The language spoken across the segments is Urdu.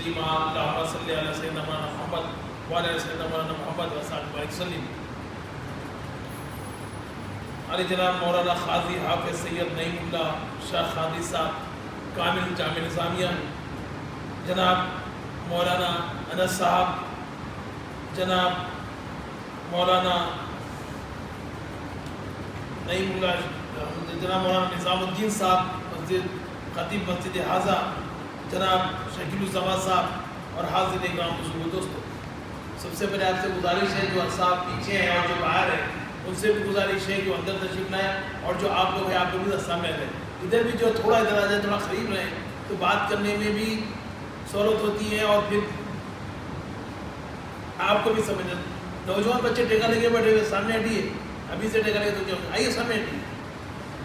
تسلیما اللہم صلی علی سیدنا مولانا محمد وعلی سیدنا مولانا محمد وصحبہ وسلم. علی جناب مولانا قاضی حافظ سید نعیم اللہ شاہ قادری صاحب کامل جامع نظامیہ، جناب مولانا انس صاحب، جناب مولانا نعیم اللہ، جناب مولانا نظام الدین صاحب مسجد خطیب مسجد حاضہ، جناب شکیل الزمان صاحب اور حاضر اکرام بزرگ دوستو، سب سے پہلے آپ سے گزارش ہے جو صاحب پیچھے ہیں اور جو باہر ہیں ان سے بھی گزارش ہے کہ اندر تشریف لائیں، اور جو آپ لوگ ہیں آپ لوگ بھی سامنے رہیں، ادھر بھی جو تھوڑا ادھر آ جائے تھوڑا قریب رہیں تو بات کرنے میں بھی سہولت ہوتی ہے اور پھر آپ کو بھی سمجھ. نوجوان بچے ٹیکا لے کے بیٹھے ہوئے سامنے ہٹیے، ابھی سے ٹیکا لے تو کیا آئیے سامنے ہٹیے،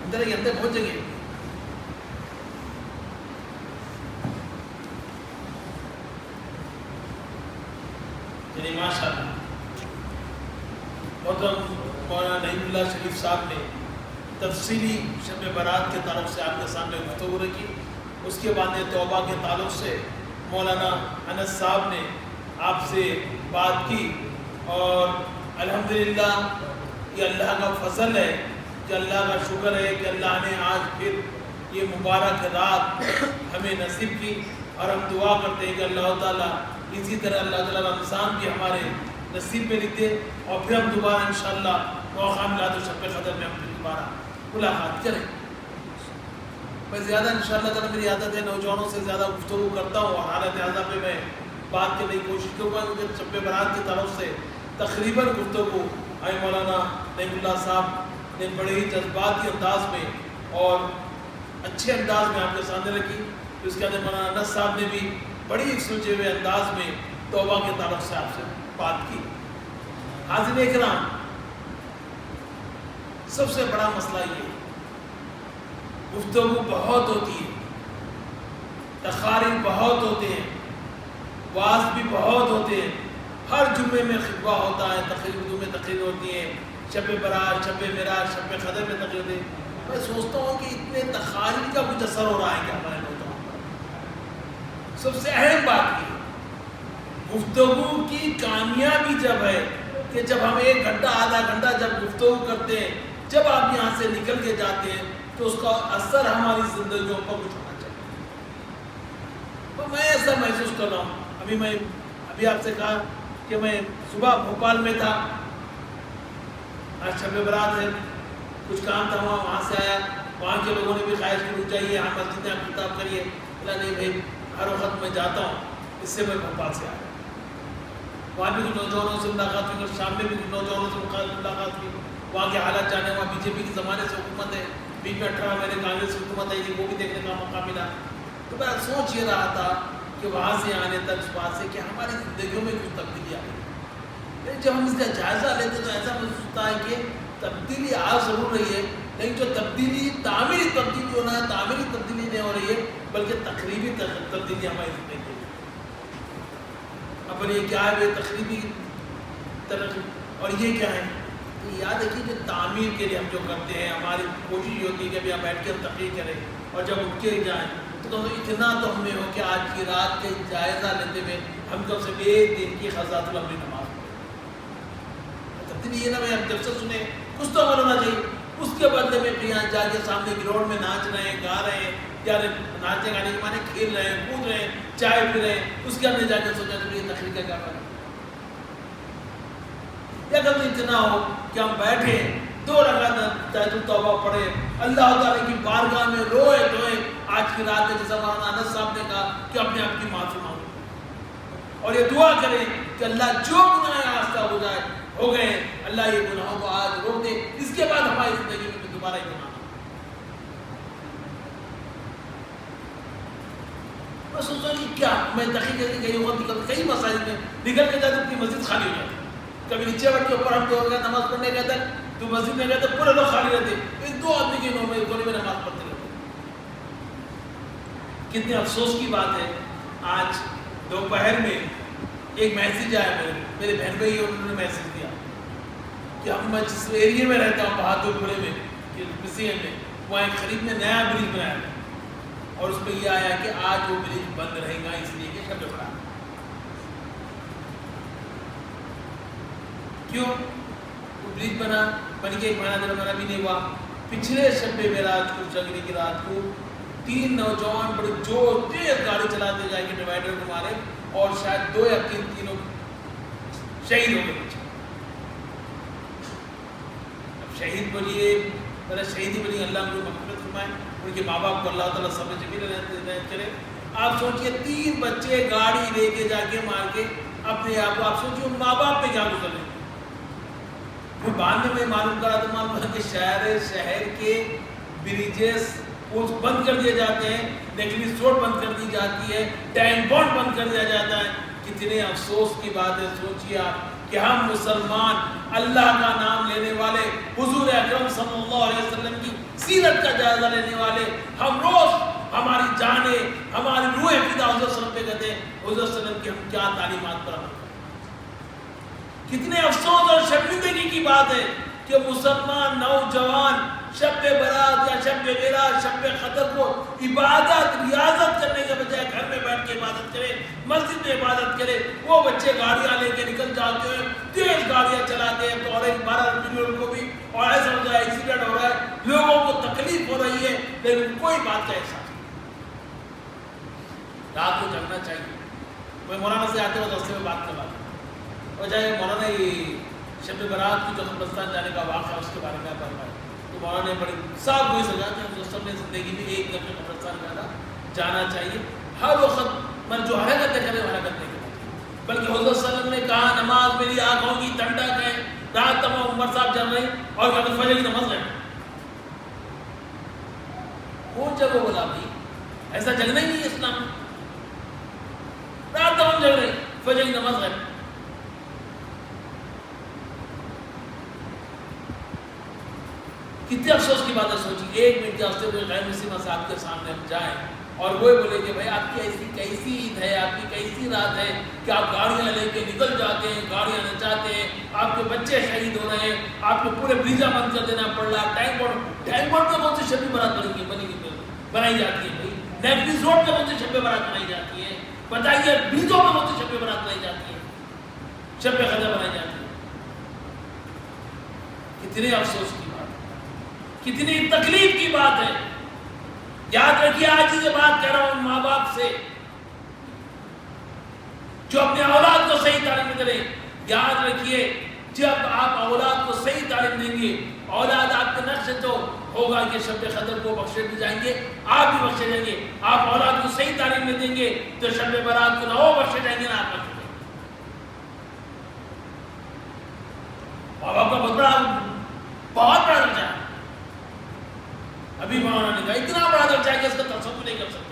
اندر ہی اندر پہنچیں گے. یعنی ماشاء اللہ محترم مولانا نعیم اللہ شریف صاحب نے تفصیلی شب برات کے تعلق سے آپ کے سامنے گفتگو رکھی. اس کے بعد توبہ کے تعلق سے مولانا انس صاحب نے آپ سے بات کی، اور الحمدللہ یہ اللہ کا فضل ہے کہ اللہ کا شکر ہے کہ اللہ نے آج پھر یہ مبارک رات ہمیں نصیب کی، اور ہم دعا کرتے ہیں کہ اللہ تعالیٰ اسی طرح اللہ تعالیٰ رمضان بھی ہمارے نصیب میں لکھتے اور پھر ہم دوبارہ انشاءاللہ موقع ملا تو شب قدر میں ہم پھر دوبارہ ملاقات کریں. میں زیادہ انشاءاللہ تعالیٰ میری عادت ہے نوجوانوں سے زیادہ گفتگو کرتا ہوں، اور حالت حاضر پہ میں بات کرنے کی کوشش کروں گا کیونکہ شب برات کی طرف سے تقریباً گفتگو آئے مولانا نعیم اللہ صاحب نے بڑے ہی جذباتی انداز میں اور اچھے انداز میں آپ کے سامنے رکھی. اس کے بعد مولانا انس صاحب نے بھی بڑی ایک سلجھے ہوئے انداز میں توبہ کے تعلق سے آپ سے بات کی. حاضرین اکرام، سب سے بڑا مسئلہ یہ گفتگو بہت ہوتی ہے، تقاریر بہت ہوتے ہیں، واعظ بھی بہت ہوتے ہیں، ہر جمعے میں خطبہ ہوتا ہے، تقریر میں تقریر ہوتی ہے، شب برات، شب معراج، شب قدر میں تقریر ہوتی ہے. میں سوچتا ہوں کہ اتنے تقاریر کا کچھ اثر ہو رہا ہے کہ ہمارے نوجوان پر. سب سے اہم بات یہ گفتگو کی کامیابی جب ہے کہ جب ہم ایک گھنٹہ آدھا گھنٹہ جب گفتگو کرتے ہیں، جب آپ یہاں سے نکل کے جاتے ہیں تو اس کا اثر ہماری زندگیوں پر کچھ ہونا چاہیے. تو میں ایسا محسوس کر رہا ہوں. ابھی آپ سے کہا کہ میں صبح بھوپال میں تھا، آج شب برات ہے، کچھ کام تھا وہاں سے آیا. وہاں کے لوگوں نے بھی خواہش کی رک جائیے، ہاں مسجد میں آپ خطاب کریے. نہیں بھائی ہر وقت میں جاتا ہوں، اس سے میں بھوپال سے آیا. وہاں بھی کچھ نوجوانوں سے ملاقات ہوئی، شام میں بھی کچھ نوجوانوں سے ملاقات ہوئی. وہاں کے حالات جانے، وہاں بی جے پی کے زمانے سے حکومت ہے، بیچ میں 18 مہینے کانگریس کی حکومت آئی تھی، وہ بھی دیکھنے کا موقع ملا. تو میں سوچ یہ رہا تھا کہ وہاں سے آنے تک اس بات سے کہ ہماری زندگیوں میں کچھ تبدیلی آ گئی. جب ہم اس کا جائزہ لیتے تو ایسا محسوس ہوتا ہے کہ تبدیلی آ ضرور رہی ہے، لیکن جو تبدیلی تعمیری تبدیلی ہونا ہے، تعمیری تبدیلی نہیں ہو رہی ہے بلکہ تقریبی تبدیلی ہماری زندگی ہے. اب یہ کیا ہے تقریبی ترقی، اور یہ کیا ہے؟ یاد رکھیے کہ تعمیر کے لیے ہم جو کرتے ہیں ہماری کوشش یہ ہوتی ہے کہ ابھی ہم بیٹھ کے تقریر کریں اور جب اٹھ کے جائیں تو اتنا تو ہمیں ہو کہ آج کی رات کے جائزہ لیتے ہوئے ہم کم سے ایک دن کی خزات العمری نماز پڑھیں. تبدیلی یہ نہ میں جب سے سنے کچھ تو عمل ہونا چاہیے. اس کے بدلے میں پھر یہاں جا کے سامنے گراؤنڈ میں ناچ رہے ہیں، گا رہے ہیں، یا ناچنے گانے کے معنی کھیل رہے ہیں، کود رہے ہیں، چائے پی رہے ہیں. اس کے اندر جا کے سوچا تو یہ تقریر کا کیا فائدہ؟ یا اگر تو اتنا ہو کہ ہم بیٹھے 2 رکعت تہجد التوبہ پڑھے، اللہ تعالیٰ کی بارگاہ میں روئے دھوئے آج کی رات میں، جیسا مولانا انس صاحب نے کہا کہ اپنے آپ کی معافی مانگو اور یہ دعا کریں کہ اللہ جو گناہ آستہ ہو گئے اللہ یہ گناہوں کو آج روک دے. اس کے بعد ہماری زندگی میں دوبارہ یہ گناہ. میں سوچتا ہوں کہ کیا میں تقریر کر کے کہیں وقت نکلتا، کئی مسائل میں نکل کے جاتے اپنی مسجد خالی ہو جاتی. کبھی نیچے بیٹھ کے اوپر ہم دو گئے نماز پڑھنے گئے تک تو مسجد میں گئے تک پورے لوگ خالی رہتے، اس 2 آدمی کے کونے میں نماز پڑھتے رہتے. کتنے افسوس کی بات ہے. آج دوپہر میں ایک میسیج آیا میرے بہن بھائی، انہوں نے میسیج دیا کہ میں جس ایریے میں رہتا ہوں بہادر پورے میں میں وہاں ایک قریب میں نیا برج بنایا اور اس میں یہ آیا کہ آج وہ برج بند رہے گا اس لیے کہ شب برات. کیوں؟ وہ برج بن کے 1 مہینہ 1.5 مہینہ بھی نہیں ہوا. پچھلے شب معراج کو جگنے کی رات کو 3 نوجوان بڑے جو تیز گاڑی چلاتے جائیں گے ڈیوائڈر کو مارے اور شاید 2 یا 3 تینوں شہید ہو گئے. اب شہید بولیے پہلے شہیدی بولیے اللہ کو مغفرت فرمائے, ان کے ماں باپ کو اللہ تعالیٰ صبر جمیل عنایت کرے. آپ سوچئے 3 بچے گاڑی لے کے جا کے مار کے اپنے آپ سوچئے ان ماں باپ پہ کیا گزر رہے. پھر بعد میں معلوم کرا تو معلوم ہے کہ شہر کے بریجز بند کر دیے جاتے ہیں, نیکلیس روڈ بند کر دی جاتی ہے, ٹینک بانڈ بند کر دیا جاتا ہے. کتنے افسوس کی بات ہے. سوچئے آپ کہ ہم مسلمان اللہ کا نام لینے والے, حضور اکرم صلی اللہ علیہ وسلم کی سیرت کا جائزہ لینے والے, ہم روز ہماری جانیں ہماری روح فدا حضور صلی اللہ علیہ وسلم پہ کہتے ہیں حضور صلی اللہ علیہ وسلم کی ہم کیا تعلیمات پر عمل کریں. کتنے افسوس اور شرمندگی کی بات ہے کہ مسلمان نوجوان شب برات یا شب معراج شب قدر کو عبادت ریاضت کرنے کے بجائے گھر میں بیٹھ کے عبادت کرے, مسجد میں عبادت کرے. وہ بچے گاڑیاں لے کے نکل جاتے ہیں, تیز گاڑیاں چلاتے ہیں تو اور 12 ملین کو بھی اور ایسا ہو رہا ہے, ایکسیڈنٹ ہو رہا ہے, لوگوں کو تکلیف ہو رہی ہے, لیکن کوئی بات کا احساس نہیں. رات کو جگنا چاہیے. میں مولانا سے آتے وقت راستے میں بات کر رہا تھا اور چاہے مولانا یہ شب برات کی جو قبرستان جانے کا واقعہ اس کے بارے میں فرمایا تو مولانا نے بڑی صاف ہوئی سزا کہ اس نے زندگی میں ایک دفعہ قبرستان جانا چاہیے. ہر وقت من جو حرکت کرے حرکت نہیں کرنا, بلکہ حضرت صلی اللہ علیہ وسلم نے کہا نماز میری آنکھوں کی ٹھنڈک ہے. رات تمام عمر صاحب جل رہے اور کہتے فجر کی نماز ہے. کون جگہ بولا بھائی ایسا جگنا ہی نہیں ہے اسلام میں. رات تمام جگ رہے فجر کی نماز ہے. کتنے افسوس کی بات ہے. سوچی 1 منٹ کے واسطے کوئی غیر مسلم صاحب کے سامنے ہم جائیں اور وہ بولے کہ بھائی آپ کی ایسی کیسی عید ہے, آپ کی کیسی رات ہے کہ آپ گاڑیاں لے کے نکل جاتے ہیں, گاڑیاں نچاتے ہیں, آپ کے بچے شہید ہو رہے ہیں, آپ کو پورے بریجا بند کر دینا پڑ رہا ہے. ٹینک بورڈ میں کون سی شب برات بنائی جاتی ہے بھائی, نیکلیس روڈ میں کون سی شب برات بنائی جاتی ہے, بتائیے بریجوں میں کون سی شب برات بنائی جاتی ہے, شب قدر بنائی جاتی ہے. کتنے افسوس کی بات ہے, کتنی تکلیف کی بات ہے. یاد رکھیے آج یہ بات کہہ رہا ہوں ماں باپ سے جو اپنے اولاد کو صحیح تعلیم دیں. یاد رکھیے جب آپ اولاد کو صحیح تعلیم دیں گے, اولاد آپ کے نقش تو ہوگا کہ شب قدر کو بخشے بھی جائیں گے, آپ بھی بخشے جائیں گے. آپ اولاد کو صحیح تعلیم نہیں دیں گے تو شب برات کو نہ وہ بخشے جائیں گے نہ آپ بخشے جائیں گے. ماں باپ کا بہت بڑا درجہ ہے. ابھی مولانا نے کہا اتنا بڑا درجہ ہے کہ اس کا تصور نہیں کر سکتے.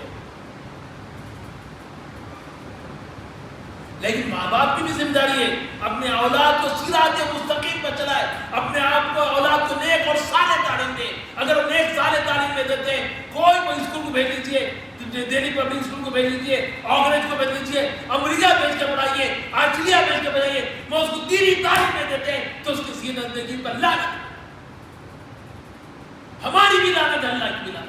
لیکن ماں باپ کی بھی ذمہ داری ہے اپنے اولاد کو صراط مستقیم پر چلائے, اپنے آپ کو اولاد کو نیک اور صالح تعلیم دے. اگر وہ نیک صالح تعلیم میں دیتے ہیں, کوئی اسکول کو بھیج لیجیے, دہلی پبلک اسکول کو بھیج لیجیے, آرگنیج کو بھیج لیجیے, امریکہ بھیج کے پڑھائیے, آسٹریلیا بھیج کے پڑھائیے, وہ اس کو دینی تعلیم میں دیتے ہیں تو اس کی زندگی پر لعنت, ہماری بھی لعنت ہے, اللہ کی بھی لعنت.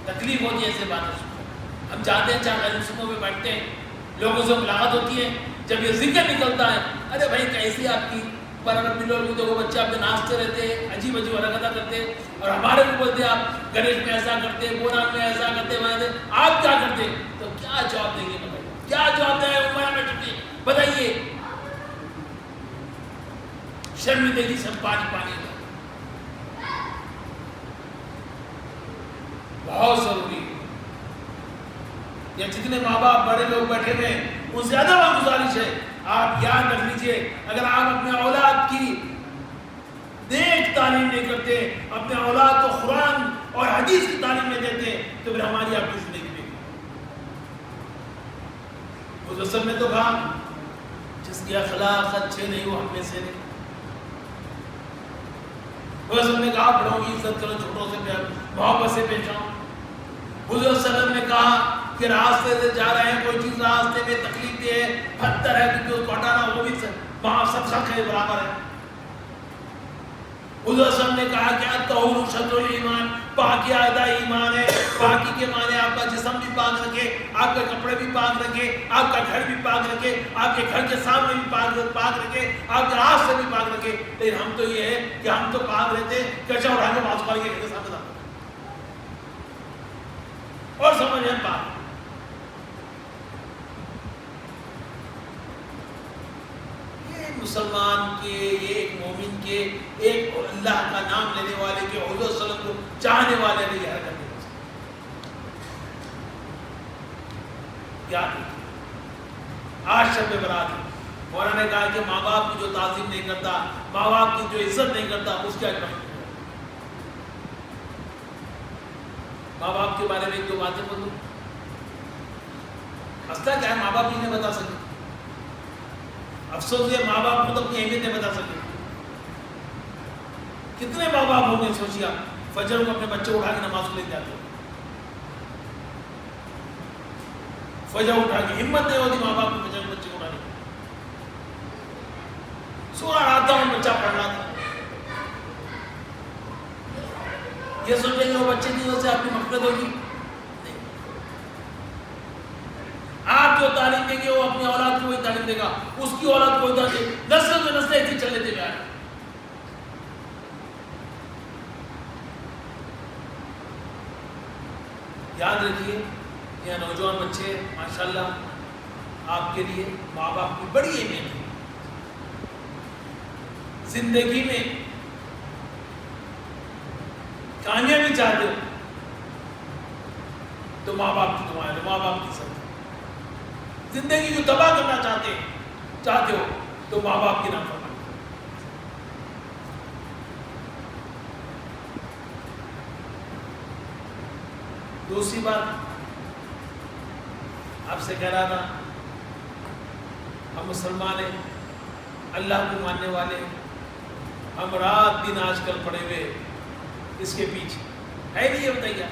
تکلیف ہوتی ہے ایسے باتیں سن کر. ہم جاتے ہیں چاہے غیر مسلموں میں بیٹھتے ہیں, لوگوں سے ملاقات ہوتی ہے, جب یہ ذکر نکلتا ہے ارے بھائی کیسی آپ کی پر لوگ دیکھو بچے آپ کے ناچتے رہتے ہیں, عجیب عجیب حرکتیں کرتے ہیں, اور ہمارے کو بولتے ہیں آپ گنیش میں ایسا کرتے ہیں, بونال میں ایسا کرتے ہیں, آپ کیا کرتے ہیں, تو کیا جواب دیں گے؟ بتائیے کیا جواب دیں گے؟ عمرہ میں چھٹی بتائیے. شرمندگی سے پانی پانی ہے. بہت ضروری ہے. یا جتنے ماں باپ بڑے لوگ بیٹھے ہوئے ہیں ان سے زیادہ گزارش ہے آپ یاد رکھ لیجئے, اگر آپ اپنے اولاد کی نیک تعلیم نہیں کرتے, اپنے اولاد کو قرآن اور حدیث کی تعلیم نہیں دیتے, تو پھر ہماری آپ کی زندگی میں اس وسلم نے تو کہا جس کی اخلاق اچھے نہیں وہ ہم میں سے نہیں. حضور صلی اللہ علیہ وسلم نے کہا بڑوں کی عزت کرو, چھوٹوں سے محبت سے پیش آؤ. حضور صلی اللہ علیہ وسلم نے کہا کہ راستے سے جا رہے ہیں, کوئی چیز راستے میں تکلیف دے, پتھر ہے کیونکہ اس کو ہٹانا وہ بھی وہاں سب خلق ہے برابر ہے. حضور صلی اللہ علیہ وسلم نے کہا کہ الطہور شطر الایمان, پاکی آدھا ایمان ہے. پاکی کے معنی آپ کا جسم بھی پاک آپ کے کپڑے بھی پاک رکھے، آپ کا گھر بھی پاک رکھے، آپ کے گھر کے سامنے بھی پاک رکھے، آپ کے راستے بھی پاک رکھے. لیکن ہم تو یہ ہے کہ ہم تو پاک رہتے کچا اٹھا کے بازو والے کے گھر کے سامنے جاتے اور سمجھ ہیں پاک. مسلمان کے، یہ ایک مومن کے، ایک اللہ کا نام لینے والے کے، حضور صلی اللہ علیہ وسلم کو چاہنے والے نے یہ حرکت نہیں ہو سکتی. یاد رکھیے آج شب برات ہے. مولانا نے کہا کہ ماں باپ کی جو تعظیم نہیں کرتا، ماں باپ کی جو عزت نہیں کرتا، اس کے اجر. ماں باپ کے بارے میں ایک دو باتیں بولوں. مسئلہ کیا ہے؟ ماں باپ ہی نہیں بتا سکتے. افسوس ہے ماں باپ خود اپنی اہمیت نہیں بتا سکتے. کتنے ماں باپ ہوں گے سوچیے آپ، فجر کو اپنے بچے اٹھا کے نماز کو لے جاتے ہیں. فجر اٹھا کے ہمت نہیں ہوتی ماں باپ کو فجر بچے کو اٹھانے کی. سورہ رات میں بچہ پڑھ رہا تھا، یہ سوچیں کہ وہ بچے کی وجہ سے آپ کی مغفرت ہوگی. آپ جو تعلیم دیں گے وہ اپنی اولاد کو وہی تعلیم دے گا، اس کی اولاد کو وہی تعلیم دے گا. نسل میں نسلیں ایسی چل لیتے جا رہے ہیں. یاد رکھیے یہ نوجوان بچے ماشاءاللہ آپ کے لیے ماں باپ کی بڑی اہمیت ہے. زندگی میں کامیابی چاہتے ہو تو ماں باپ کی دعائیں لو، ماں باپ کی سب. زندگی کو تباہ کرنا چاہتے ہو تو ماں باپ کی نافرمانی. دوسری بات آپ سے کہہ رہا تھا، ہم مسلمان ہیں، اللہ کو ماننے والے ہیں، ہم رات دن آج کل پڑے ہوئے اس کے پیچھے ہے نہیں. یہ بتائیے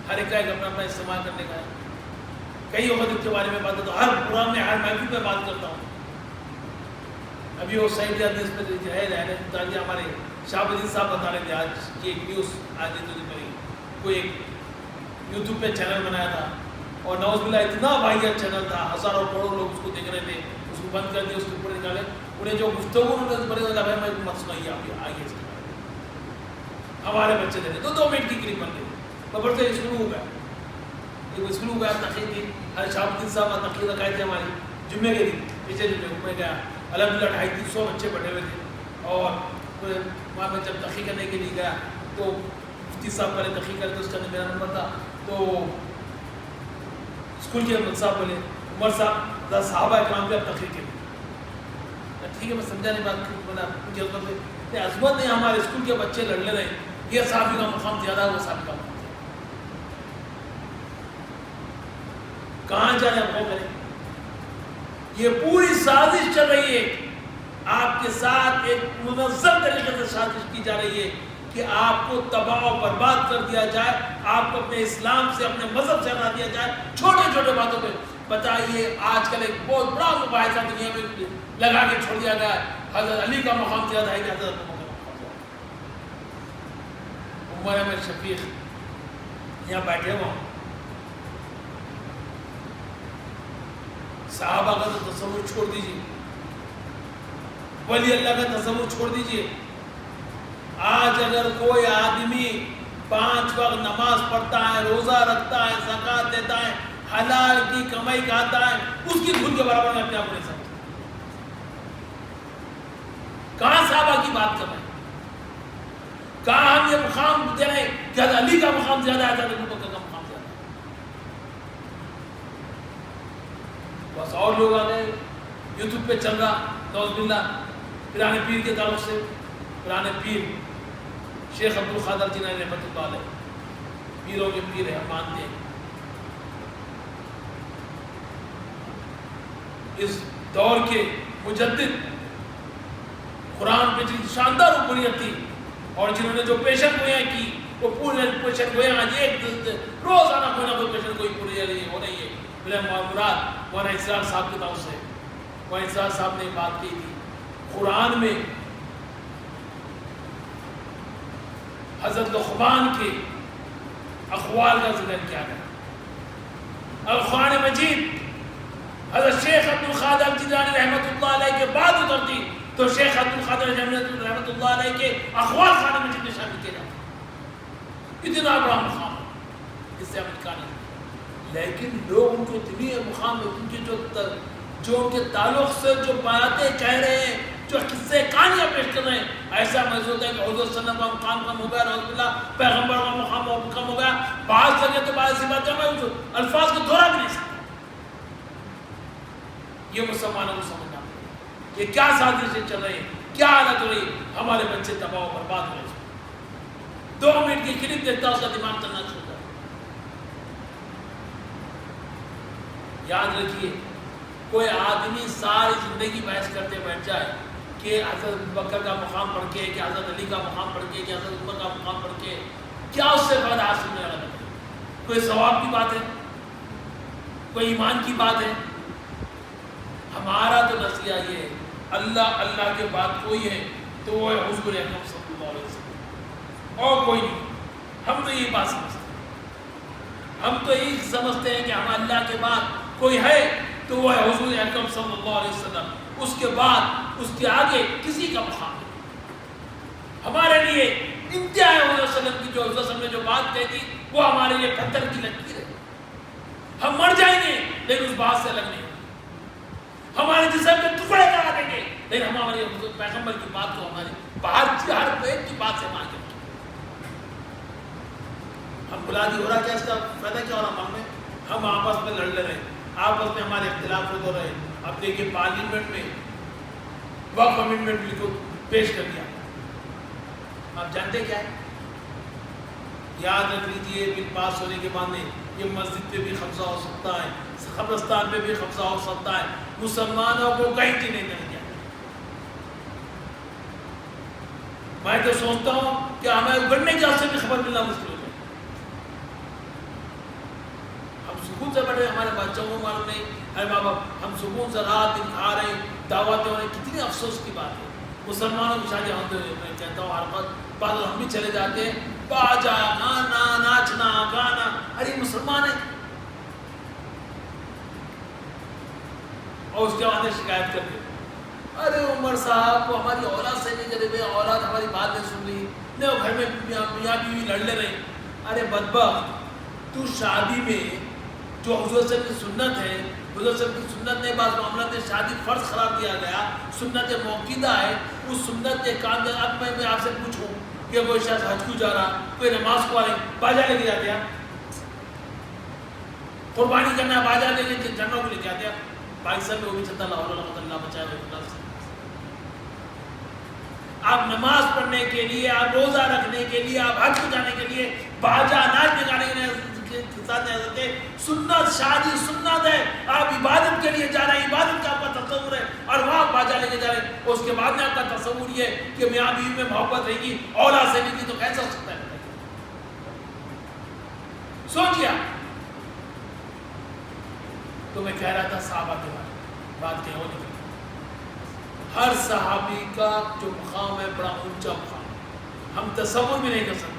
ہر ایک کا ایک اپنا اپنا استعمال کرنے کا ہے. کئی وقت اس کے بارے میں بات کرتا ہوں، ہر پروگرام میں ہر محفل میں بات کرتا ہوں. ابھی وہ صحیح حدیث میں ہے ہمارے شاہب الدین صاحب بتا رہے تھے آج کی ایک نیوز آج کوئی ایک یوٹیوب پہ چینل بنایا تھا اور نعوذ باللہ اتنا واحد چینل تھا، ہزاروں کروڑوں لوگ اس کو دیکھ رہے تھے. اس کو بند کر دیا، اس کے اوپر نکالے. انہیں جو گفتگو انہوں نے میں مت سنائیے آپ آئیے اس کے بارے میں. ہمارے بچے دیکھے 2 منٹ کی کلپ بن گئی، خبر سے شروع ہو گیا. شروع ہو گیا تقریر کی. ہر شاہب الدین صاحب تقریر رکھائے تھے ہماری جمعے کے دن، پچھلے جمعے میں گیا. الحمدللہ 250-300 بچے بیٹھے ہوئے تھے. اور وہاں میں جب تقریر کرنے کے لیے گیا تو مفتی صاحب پہلے تقریر کرتے، اس کا میرا نمبر تھا. تو اسکول کے احمد صاحب بولے عمر صاحب صحابہ اکرام پہ اب تقریر کے لیے. ٹھیک ہے میں سمجھا نہیں بات کی عظمت نہیں. ہمارے اسکول کے بچے لڑ لے رہے ہیں، یہ صحابی کا مقام زیادہ ہے، وہ صحابی کا مقام کہاں جائیں آپ کو کریں. یہ پوری سازش چل رہی ہے آپ کے ساتھ، ایک منظم طریقے سے سازش کی جا رہی ہے کہ آپ کو تباہ و برباد کر دیا جائے، آپ کو اپنے اسلام سے، اپنے مذہب سے ہٹا دیا جائے چھوٹے چھوٹے باتوں پہ. بتائیے آج کل ایک بہت بڑا مباحثہ دنیا میں لگا کے چھوڑ دیا گیا ہے، حضرت علی کا مقام زیادہ ہے کہ حضرت محمد کا مقام. عمر احمد شفیق یہاں بیٹھے ہوا ہوں. صحابہ کا تو تصور چھوڑ دیجیے، ولی اللہ کا تصور چھوڑ دیجیے. آج اگر کوئی آدمی 5 وقت نماز پڑھتا ہے، روزہ رکھتا ہے، زکوٰۃ دیتا ہے، حلال کی کمائی کھاتا ہے، اس کی دھن کے برابر میں اپنے آپ کو نہیں سمجھتا. کہاں صحابہ کی بات کر رہے ہیں؟ کہاں ہم یہ مقام دے رہے ہیں کہ حضرت علی کا مقام زیادہ ہے، حضرت ابوبکر کا مقام زیادہ ہے. بس اور لوگ آ گئے، یوٹیوب پہ چل رہا نعوذ باللہ پیرانے پیر کے تعلق سے. پیرانے پیر شیخ عبدالقادر جیلانی رحمۃ اللہ علیہ پیروں کے پیر ہیں، ہم مانتے ہیں. اس دور کے مجدد، قرآن پہ جن شاندار حکومت تھی اور جنہوں نے جو پیشن گویاں کی وہ پورے پیشن گویاں آج ایک روزانہ کوئی نہ کوئی پیشن گوئی پوری ہو رہی ہے. میرا مراد مولانا اسرار صاحب کے تعلق سے، مولانا اسرار صاحب نے بات کی تھی قرآن میں حضرت لقمان کے اقوال کا ذکر کیا گیا. القرآن مجید حضرت شیخ عبد القادر جیلانی رحمۃ اللہ علیہ کے بعد اترتی تو شیخ عبد القادر جیلانی رحمۃ اللہ علیہ کے اقوال قرآن مجید میں شامل کیے جاتے، اتنا بڑا مقام ہے، اس سے امریکہ نہیں، لیکن لوگ ان کو اتنی مقام ہے، ان کی جو ان کے تعلق سے جو باتیں کہہ رہے ہیں، جو قصے کہانیاں پیش کر رہے ہیں، ایسا محسوس ہوتا ہے کہ حضور صلی اللہ علیہ وسلم کا مقام کم ہو گیا، رسول اللہ پیغمبر کا مقام کم ہو گیا، بعض لگے تو بعض سی بات میں الفاظ کو دہرا بھی نہیں سکتا۔ یہ مسلمانوں کو سمجھنا پڑے، یہ کیا سازشیں چل رہی ہیں، کیا حالت ہو رہی ہے، ہمارے بچے تباہ و برباد ہو رہے ہیں، 2 منٹ کی کلپ دیکھتا اس کا دماغ چلنا شروع کر۔ یاد رکھیے، کوئی آدمی ساری زندگی بحث کرتے بیٹھ جائے کہ حضرت بکر کا مقام پڑھ کے، کہ حضرت علی کا مقام پڑھ کے، کہ حضرت عمر کا مقام پڑھ کے کیا اس سے فائدہ حاصل نہیں ہوگا؟ کوئی ثواب کی بات ہے، کوئی ایمان کی بات ہے؟ ہمارا تو نظریہ یہ ہے، اللہ کے بعد کوئی ہے تو وہ ہے حضور اکرم صلی اللہ علیہ وسلم، اور کوئی نہیں۔ ہم تو یہ بات سمجھتے ہیں، ہم تو یہ سمجھتے ہیں کہ ہم اللہ کے بعد کوئی ہے تو وہ ہے حضور اکرم صلی اللہ علیہ وسلم، اس کے بعد اس کے آگے کسی کا مقام نہیں۔ ہمارے لیے انتہا ہے حضور صلی اللہ علیہ وسلم کی، جو حضور صلی اللہ علیہ وسلم نے جو بات کہی تھی وہ ہمارے لیے پتھر کی لکیر ہے۔ ہم مر جائیں گے لیکن اس بات سے الگ نہیں، ہمارے جسم کے ٹکڑے کرا دیں گے لیکن ہم ہمارے پیغمبر کی بات کو ہماری باہر ہر پیٹ کی بات سے مان کے ہم بلادی ہو رہا، کیا اس کا فائدہ کیا ہو رہا؟ ہم آپس میں لڑ لے رہے ہیں، آپس میں ہمارے اختلاف ہو رہے ہیں۔ اب دیکھیے پارلیمنٹ میں وقف امینڈمنٹ بل کو پیش کر دیا، آپ جانتے کیا ہے؟ یاد رکھ لیجیے، بل پاس ہونے کے بعد یہ مسجد پہ بھی قبضہ ہو سکتا ہے، قبرستان پہ بھی قبضہ ہو سکتا ہے، مسلمانوں کو کہیں کی نہیں دیا۔ میں تو سوچتا ہوں کہ ہمیں اگڑنے کے سے بھی خبر ملنا مشکل ہو جائے۔ ہم سکون سے بیٹھے، ہمارے بچوں کو معلوم نہیں، اے ماں باپ ہم سکون سے رات دن کھا رہے ہیں، دعوتیں ہو رہی، کتنی افسوس کی بات ہے۔ مسلمانوں کی شادیاں ہوتے ہوئے میں کہتا ہوں ہر وقت، بعد ہم بھی چلے جاتے ہیں، باجا گانا ناچنا گانا، ارے مسلمان ہیں، اور اس کے بعد شکایت کرتے ہیں، ارے عمر صاحب وہ ہماری اولاد سے نہیں چلے، اولاد ہماری بات نہیں سن رہی، نہیں وہ گھر میں میاں بیوی لڑ لے رہے۔ ارے بدبخت، تو شادی میں جو حضور صلی اللہ علیہ وسلم کی سنت ہے، حضور صلی اللہ علیہ وسلم کی سنت نے بعض معاملات میں شادی فرض قرار دیا گیا، سنت موقیدہ ہے، اس سنت کے کام میں اب میں آپ سے پوچھوں کہ کوئی شخص حج کو جا رہا، کوئی نماز کو آ رہی، باجا لے کے جاتے ہیں، قربانی کرنا باجا لے کے جنوں کو لے کے آتے ہیں، پاکستان میں وہ بھی چلتا، اللہ بچائے ہوئے۔ آپ نماز پڑھنے کے لیے، آپ روزہ رکھنے کے لیے، آپ حج کو جانے کے لیے باجا ناچ نگانے کے ساتھ سنت، شادی سنت ہے، آپ عبادت کے لیے جا رہے ہیں، عبادت کا آپ کا تصور ہے، اور وہاں باجا لے کے جا رہے ہیں، اس کے بعد میں آپ کا تصور یہ ہے کہ میاں بیوی میں محبت رہے گی، اولاد سے نہیں کی، تو کیسا ہو سکتا ہے؟ سوچیا تو میں کہہ رہا تھا صحابہ کے بارے میں، بات کہیں اور نہیں، ہر صحابی کا جو مقام ہے بڑا اونچا مقام ہے، ہم تصور بھی نہیں کر سکتے۔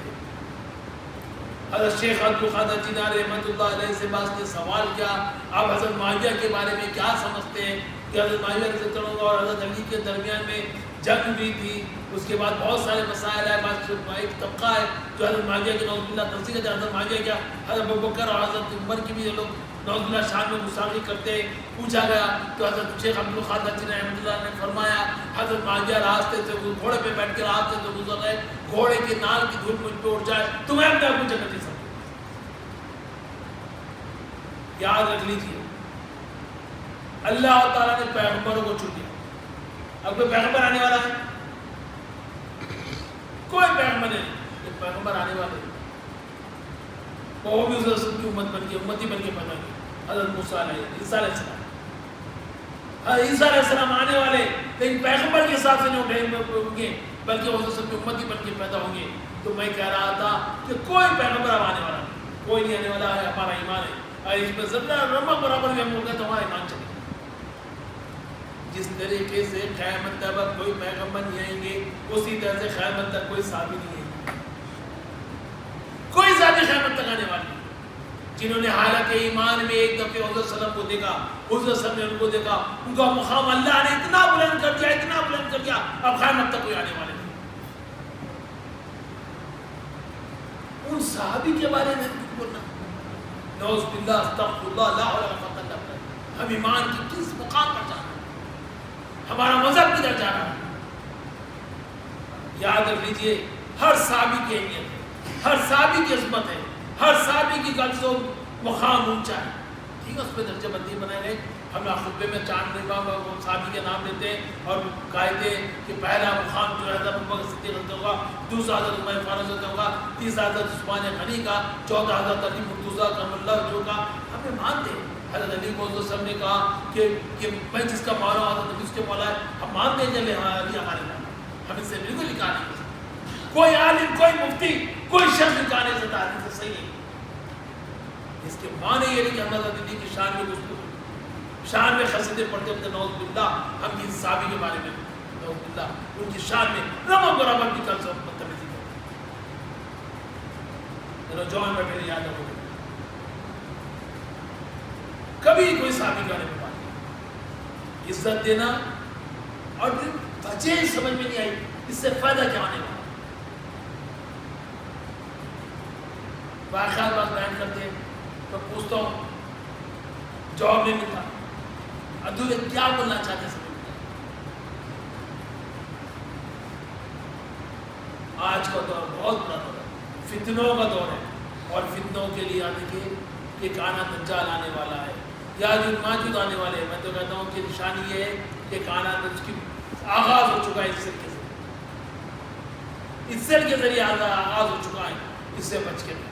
حضرت شیخ عبد القادر جیلانی رحمۃ اللہ علیہ سے بعض نے سوال کیا، آپ حضرت معاویہ کے بارے میں کیا سمجھتے ہیں کہ حضرت معاویہ رضی اللہ عنہ اور حضرت علی کے درمیان میں جنگ ہوئی تھی، اس کے بعد بہت سارے مسائل ہیں، بعض ایک طبقہ ہے جو حضرت معاویہ کے نعوذ باللہ تصدیق ہے، حضرت معاویہ کیا، حضرت ابوبکر اور حضرت عمر کی بھی لوگ نعوذ باللہ شان میں گستاخی کرتے ہیں۔ پوچھا گیا تو حضرت شیخ عبد القادر جیلانی رحمۃ اللہ نے فرمایا، حضرت معاویہ راستے سے گھوڑے پہ بیٹھ کے راستے سے گزر رہے، گھوڑے کے نال کی دھول مجھ پہ اٹھ جائے تو میں اپنے آپ کو جنتی سمجھوں۔ یاد رکھ لیجیے، اللہ تعالیٰ نے پیغمبروں کو چن لیا۔ اب کوئی پیغمبر آنے والا ہے؟ کوئی پیغمبر نہیں، یہ پیغمبر آنے والے وہ بھی اس کی امت بن کے، امتی بن کے پیدا ہوئی، حضرت موسیٰ عیسیٰ علیہ السلام، عیسیٰ علیہ السلام آنے والے، لیکن پیغمبر کے حساب سے نہیں ہوں گے بلکہ وہ کی امتی بن کے پیدا ہوں گے۔ تو میں کہہ رہا تھا کہ کوئی پیغمبر اب آنے والا نہیں، کوئی نہیں آنے والا ہے، ہمارا ایمان ہے، اور اس میں ذرہ رمق برابر بھی ہم ہوگا تو ہمارا ایمان چلے گا۔ جس طریقے سے قیامت تک کوئی پیغمبر نہیں آئیں گے، اسی طرح سے قیامت تک کوئی صحابی نہیں آئیں گے، کوئی صحابی قیامت تک آنے والی، جنہوں نے حالت ایمان میں ایک دفعہ حضرت صلی اللہ علیہ وسلم کو دیکھا، حضرت صلی اللہ علیہ وسلم نے ان کو دیکھا، ان کا مقام اللہ نے اتنا بلند کر دیا، اتنا بلند کر دیا، اب قیامت تک کوئی آنے والے نہیں۔ ان صحابی کے بارے میں بولنا، نعوذ باللہ، استغفر اللہ، لا حول ولا قوت الا باللہ۔ ہم ایمان کی کس مقام پر جا رہے ہیں؟ ہمارا مذہب کدھر جا رہا ہے؟ یاد رکھ لیجئے، ہر صحابی کی اہمیت ہے، ہر صحابی کی عظمت ہے، ہر صحابی کی قدر و مقام اونچا ہے، ٹھیک ہے؟ اس پہ درجہ بندی بنائے گئے۔ ہم خطبے میں چاند صحابی کے نام لیتے ہیں اور کہتے ہیں کہ پہلا مقام جو ہے حضرت ابوبکر صدیق رضی اللہ عنہ ہوگا، دوسرا حضرت عمر فاروق رضی اللہ عنہ، تیسرا حضرت عثمان غنی کا، چوتھا حضرت علی مرتضیٰ کرم اللہ جو کا۔ ہمیں مانتے ہیں حضرت علی کو حضرت صاحب نے کہا کہ میں جس کا مولا ہوں حضرت علی اس کے مولا ہے، ہم مانتے ہیں چلے ہاں علی ہمارے مولا، ہم اس سے بالکل نکاح نہیں کر سکتے۔ کوئی عالم، کوئی مفتی، کوئی شخص نکاح نہیں سکتا حدیث سے صحیح نہیں۔ اس کے معنی یہ نہیں کہ حضرت علی کی شان میں کچھ شان میں خصیدے پڑھتے ہوتے نعوذ باللہ ہم کی صحابی کے بارے میں نعوذ باللہ ان کی شان میں رمق برابر کی کل سے بدتمیزی کرتے۔ نوجوان میں میرے یاد رکھو، کبھی کوئی صحابی کے بارے میں بات نہیں، عزت دینا اور پھر وجہ سمجھ میں نہیں آئی اس سے فائدہ کیا ہونے والا۔ واقعات بات بیان کرتے ہیں تو پوچھتا ہوں، جواب نہیں ملتا، ادھورے کیا بولنا چاہتے ہیں سمجھ میں۔ آج کا دور بہت بڑا دور ہے، فتنوں کا دور ہے، اور فتنوں کے لیے آنے کے ایک آنا دجال آنے والا ہے، یاجوج ماجوج آنے والے ہیں۔ میں تو کہتا ہوں کہ نشانی یہ ہے کہ آنا اس کی آغاز ہو چکا ہے، اس سل کے ذریعے، اس سل کے ذریعے آغاز ہو چکا ہے۔ اس سے بچ کے رہیے،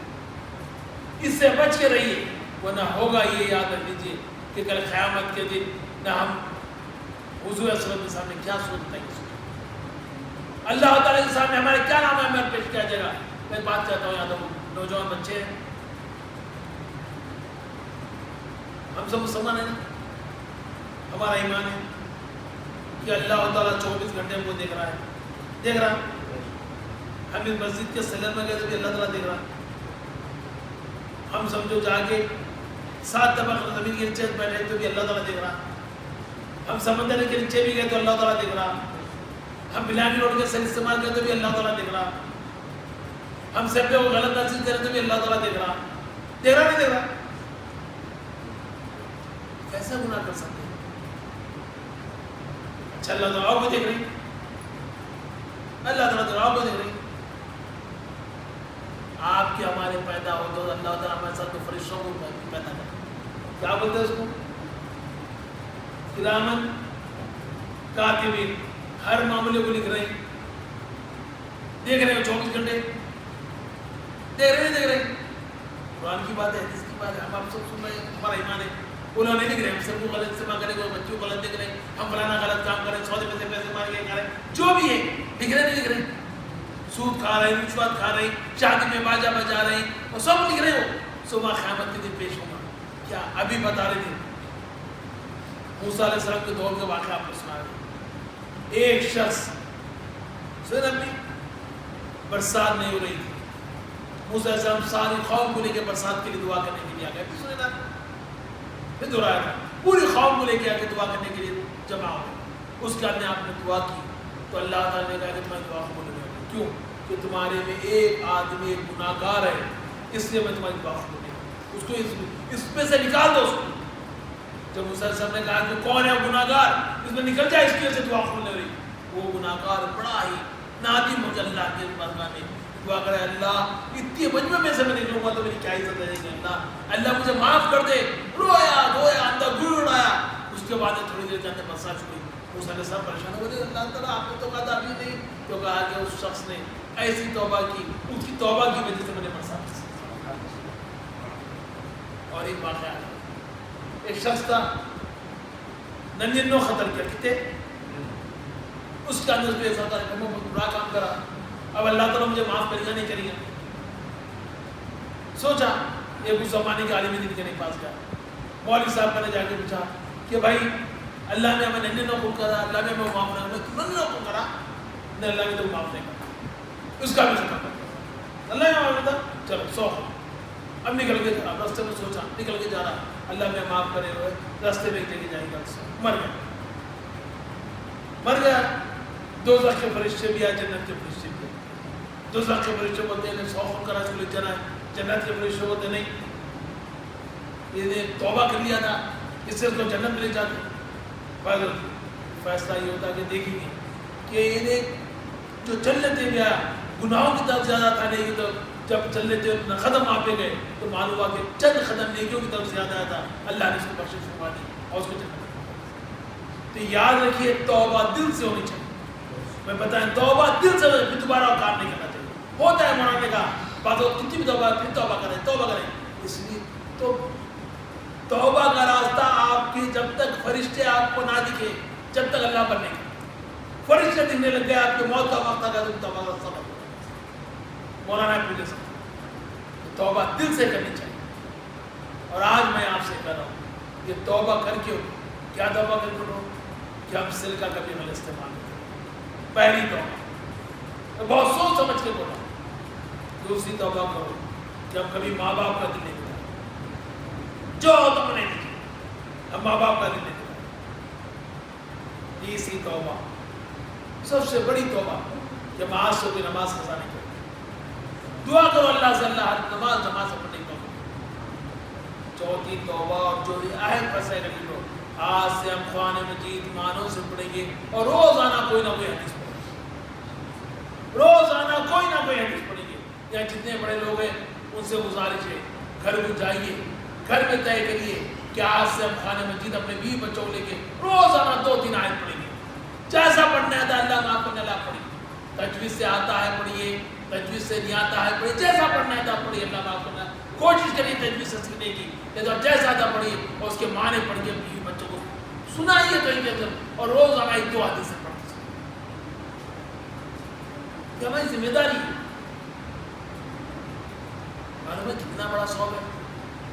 اس سے بچ کے رہیے، ورنہ ہوگا یہ یاد رکھ لیجیے کہ کل قیامت کے دن نہ ہم حضور صلی اللہ علیہ وسلم کے سامنے کیا صورت بتائیں گے، اللہ تعالیٰ کے سامنے ہمارے کیا نام ہے ہمیں پیش کیا جائے گا۔ میں بات کرتا ہوں یاد ہوں، نوجوان بچے ہیں، ہم سب مسلمان ہیں نا، ہمارا ایمان ہے کہ اللہ تعالیٰ 24 گھنٹے ہم کو دیکھ رہا ہے، دیکھ رہا ہے۔ ہم اس مسجد کے سلر میں گئے تو بھی اللہ تعالیٰ دیکھ رہا ہے۔ ہم سمجھو جا کے 7 طبق زمین کے نیچے بیٹھے تو بھی اللہ تعالیٰ دیکھ رہا۔ ہم سمندر کے نیچے بھی گئے تو اللہ تعالیٰ دیکھ رہا۔ ہم بلانی روڈ کے صحیح استعمال کرے تو بھی اللہ تعالیٰ دیکھ رہا۔ ہم سب کو غلط نصیب کرے تو بھی اللہ تعالیٰ دیکھ رہا۔ دیکھ رہا نہیں دیکھ رہا؟ کیسے گناہ کر سکتے ہیں؟ اچھا اللہ تعالیٰ آپ کو دیکھ رہی، اللہ تعالیٰ آپ کو دیکھ رہی۔ آپ کے ہمارے پیدا ہو تو اللہ تعالیٰ ہمارے ساتھ تو فرشتوں کو پیدا کرتا، کیا بولتے ہیں اس کو؟ کرامن کاتبین، ہر معاملے کو لکھ رہے ہیں، دیکھ رہے ہیں 24 گھنٹے، دیکھ رہے ہیں دیکھ رہے ہیں۔ قرآن کی بات ہے، حدیث کی بات ہے، ہم آپ سب سن رہے ہیں، ہمارا ایمان ہے۔ انہوں نے لکھ رہے ہیں ہم سب کو غلط استعمال کریں گے، بچوں کو غلط دیکھ رہے ہیں، ہم فلانا غلط کام کریں، سودے میں سے پیسے مار کے کھا رہے ہیں، جو بھی ہے لکھ رہے نہیں لکھ رہے، سود کھا رہے ہیں، رشوت کھا رہے ہیں، شادی میں باجا بجا رہے ہیں، وہ سب لکھ رہے ہو۔ صبح قیامت کے دن پیش ہوگا کیا؟ ابھی بتا رہے تھے موسیٰ علیہ السلام کے دور کے واقعہ آپ کو سنا رہے ہیں۔ ایک شخص سن اپنی برسات نہیں ہو رہی تھی، موسیٰ علیہ السلام ساری قوم کو لے کے برسات کے لیے دعا کرنے کے لیے آ گئے، سنے نا پھر دہرایا تھا، پوری قوم کو لے کے آ کے دعا کرنے کے لیے جمع ہو گئے۔ اس کے بعد آپ نے دعا کی تو اللہ تعالیٰ نے کہا کہ تمہاری دعا قبول نہیں ہوگی، کیوں؟ کہ تمہارے میں ایک آدمی ایک گناہگار ہے، اس لیے میں تمہاری دعا قبول نہیں ہوگی، اس کو اس میں سے نکال دو۔ اس کو جب موسیٰ علیہ السلام نے کہا کہ کون ہے وہ گناہگار، اس میں نکل جائے، اس کی وجہ سے دعا قبول نہیں ہو رہی، وہ گناہگار بڑا ہی نادم ہو کے اللہ کے بارگاہ میں دعا کرے، اللہ اتنی مجمع میں سے میں نکلوں گا تو میری کیا عزت رہے گی، اللہ مجھے معاف کر دے۔ رویا دھویا اندر گڑ اڑایا، اس کے بعد تھوڑی دیر کے اندر برسات ہوئی۔ موسیٰ علیہ السلام پریشان ہو گئے، اللہ تعالیٰ آپ نے تو کہا تھا ابھی نہیں، تو کہا کہ اس شخص نے ایسی توبہ کی، اس کی توبہ کی وجہ سے میں نے برسات کی۔ اور ایک واقعہ ہے، ایک شخص تھا 99 قتل کیا، کتنے؟ اس کا اندر بھی ایسا تھا کہ میں برا کام کرا، اب اللہ تعالیٰ مجھے معاف کرے گا نہیں کرے گا۔ سوچا ایک اس زمانے کے عالم دین کے پاس گیا، مولوی صاحب نے جا کے پوچھا کہ بھائی اللہ نے ہمیں 99 کو کرا، اللہ نے ہمیں معاف نہیں، 99 کو کرا نہیں، اللہ نے تو معاف نہیں کرا، اس کا بھی ختم کر دیا، اللہ نے معاف نہیں تھا، چلو 100، اب نکل کے جا رہا، راستے میں سوچا نکل کے جا رہا، اللہ میں معاف کرے ہوئے راستے میں ایک جگہ جائے گا، مر گیا۔ دوزخ کے فرشتے بھی آئے، جنت کے فرشتے بھی آئے۔ دوزخ کے فرشتے بولتے ہیں سوخ کرا اس کو لے جانا ہے، جنت کے فرشتے بولتے نہیں، یہ نے توبہ کر لیا تھا، اس سے اس کو جنت لے جاتے۔ فیصلہ یہ ہوتا کہ دیکھیں گے کہ یہ جو چل لیتے گیا گناہوں کی طرف زیادہ تھا، نہیں تو جب چل لیتے قدم وہاں پہ گئے تو معلوم ہوا کہ چند قدم نیکیوں کی طرف زیادہ آیا تھا، اللہ نے اس کو بخشش فرما دی اور اس کو جنت۔ تو یاد رکھیے توبہ دل سے ہونی چاہیے۔ میں بتائیں توبہ دل سے پھر دوبارہ کام نہیں کرنا چاہیے۔ ہوتا ہے مولانا نے کہا بات کتنی بھی توبہ پھر توبہ کریں، اس لیے تو توبہ کا راستہ آپ کی جب تک فرشتے آپ کو نہ دکھے، جب تک اللہ پر نہیں، فرشتے دکھنے لگ گئے آپ کے موت کا وقت آگا تو توبہ کا راستہ بند۔ مولانا پوچھے سکتے توبہ دل سے کرنی چاہیے۔ اور آج میں آپ سے کہہ رہا ہوں یہ توبہ کر کے کیا توبہ کر کے ہو کہ ہم سلکہ کبھی عمل استعمال کریں۔ پہلی توبہ بہت سوچ سمجھ کے بولا۔ دوسری توبہ کرو کہ ہم کبھی ماں باپ کا دل نہیں دکھائیں، جو تم نے دیکھا ہم ماں باپ کا دل نہیں دکھائیں۔ تیسری توبہ سب سے بڑی توبہ کہ ہم آج صبح نماز قضا نہیں کریں، دعا کرو اللہ سے اللہ نماز سے پڑھنے کو۔ چوتھی توبہ اور جو عہد پسے رکھی لو، آج سے ہم قرآن مجید معنوں سے پڑھیں گے اور روزانہ کوئی نہ کوئی حدیث پڑھیں گے، روزانہ کوئی نہ کوئی حدیث پڑھیں گے۔ یا جتنے بڑے لوگ ہیں ان سے گزارش ہے گھر میں جائیے، گھر میں طے کریے کہ آج سے ہم قرآن مجید اپنے بیوی بچوں کو لے کے روزانہ 2-3 آیت پڑھیں گے۔ جیسا پڑھنا ہے اللہ معاف کرنے اللہ پڑھیں، تجوید سے آتا ہے پڑھیے، تجوید سے نہیں آتا ہے پڑھیے، جیسا پڑھنا ہے آپ پڑھیے، اللہ معاف کرنا۔ کوشش کریے تجوید سے سیکھنے کی، جیسا آتا پڑھیے اور اس کے معنی پڑھ کے بیوی بچوں کو سنائیے کہیں کے اندر، اور روزانہ 1-2 حدیث سے پڑھتے ہیں۔ یہ ہماری ذمہ داری ہے۔ معلوم ہے کتنا بڑا شوق ہے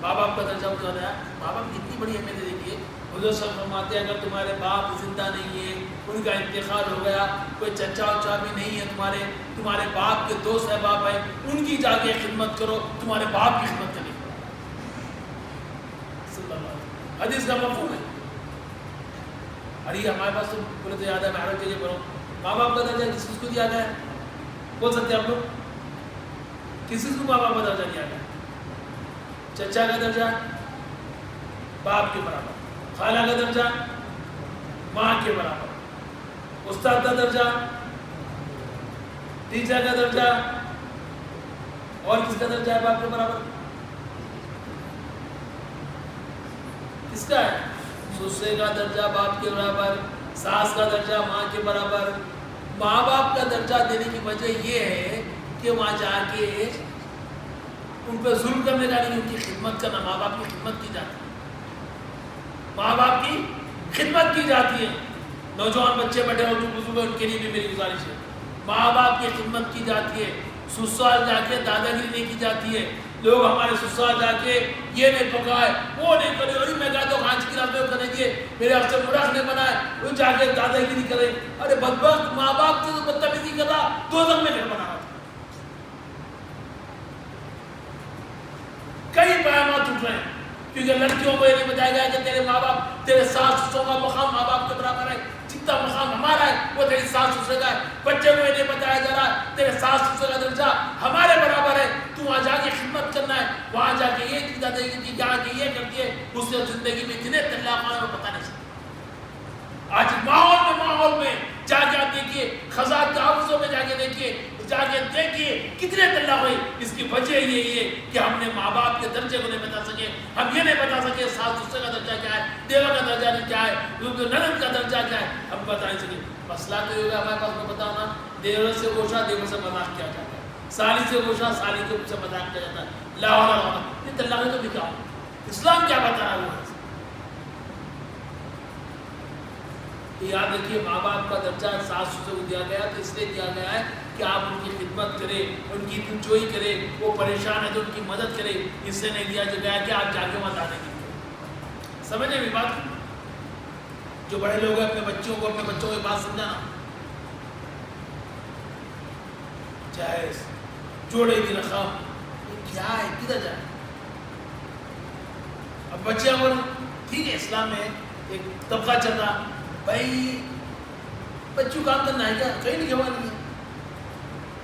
ماں باپ کا درجہ اٹھانا ہے۔ ماں باپ کی اتنی بڑی اہمیت دیکھیے، حضور صلی اللہ علیہ وسلم فرماتے ہیں اگر تمہارے باپ زندہ نہیں ہے، ان کا انتقال ہو گیا، کوئی چچا وچا بھی نہیں ہے تمہارے باپ کے 2 احباب ہیں، ان کی جا کے خدمت کرو، تمہارے باپ کی خدمت کرنی پڑے۔ صلی اللہ علیہ وسلم حدیث کا مفہوم ہے۔ ارے ہمارے پاس تو بولے تو یاد ہے، میں کے لیے بولوں ماں باپ کا درجہ کس کو دیا گیا ہے؟ بول سکتے ہیں آپ لوگ کسی کو ماں باپ کا درجہ دیا گیا؟ چچا کا درجہ باپ کے برابر، خالہ کا درجہ ماں کے برابر، استاد کا درجہ، ٹیچر کا درجہ، اور کس کا درجہ ہے باپ کے برابر؟ کس کا ہے؟ سسرے کا درجہ باپ کے برابر، ساس کا درجہ ماں کے برابر۔ ماں باپ کا درجہ دینے کی وجہ یہ ہے کہ وہاں جا کے ان پہ ظلم کرنے کا نہیں، ان کی خدمت کرنا۔ ماں باپ کی خدمت کی جاتی ہے، ماں باپ کی خدمت کی جاتی ہے۔ نوجوان بچے بیٹھے اور جو بزرگ ہیں ان کے لیے بھی میری گزارش ہے، ماں باپ کی خدمت کی جاتی ہے۔ سسرال جا کے دادا گیری نہیں کی جاتی ہے۔ لوگ ہمارے سسرال جا کے یہ نہیں پکائے، وہ نہیں کرے، اور میں کہتا ہوں آج کی رات میں کریں گے، میرے آپ سے مراخ نہیں بنائے، وہ جا کے دادا گیری کرے۔ ارے بدبخت ماں باپ سے تو بدتمیزی کر رہا، دوزخ میں گھر بنا رہا تھا۔ کئی پیامات اٹھ رہے ہیں کیونکہ لڑکیوں کو یہ نہیں بتایا گیا کہ تیرے ماں باپ، تیرے ساس سسروں کا مقام ماں باپ کے برابر ہے، جتنا مقام ہمارا ہے وہ تیری ساس سسرے کا ہے۔ بچے کو یہ نہیں بتایا جا رہا تیرے ساس سسرے کا درجہ ہمارے برابر ہے، تو وہاں جا کے خدمت کرنا ہے، وہاں جا کے یہ چیز دے گی، جا کے یہ کرتی ہے، اس سے زندگی میں اتنے طلاق آنے میں پتہ نہیں چلتا۔ آج ماحول میں جا کے آپ دیکھیے، خزان کے حافظوں میں جا کے دیکھیے، جا کے دیکھیے کتنے طلاق ہوئی۔ اس کی وجہ یہ ہے کہ ہم نے ماں باپ کے درجے کو نہیں بتا سکے، ہم یہ نہیں بتا سکے ساس سسرے کا درجہ کیا ہے، دیور کا درجہ کیا ہے، نند کا درجہ کیا ہے، ہم بتا نہیں سکے۔ مسئلہ تو یہ ہوگا ہمارے پاس میں بتاؤں نا، دیور سے گوشہ دیور سے مذاق کیا جاتا ہے، سالی سے گوشہ سالی سے مذاق کیا جاتا ہے، لاہور یہ طلاق تو لکھا ہو۔ اسلام کیا بتا رہا ہے؟ یاد رکھیے ماں باپ کا درجہ ساس سسر کو دیا گیا تو اس لیے دیا گیا ہے کہ آپ ان کی خدمت کریں، ان کی دلجوئی کریں، وہ پریشان ہے تو ان کی مدد کریں۔ اس سے نہیں دیا گیا کہ آپ جا کے وہاں دانے کی سمجھیں بھی بات۔ جو بڑے لوگ ہیں اپنے بچوں کی بات سمجھانا، چاہے جوڑے کی رقم کیا ہے، کدھر جائے اب بچیاں بول ٹھیک ہے اسلام میں ایک طبقہ چل رہا بھائی بچوں کام کرنا ہے کیا کہیں نہیں جواب نہیں ہے.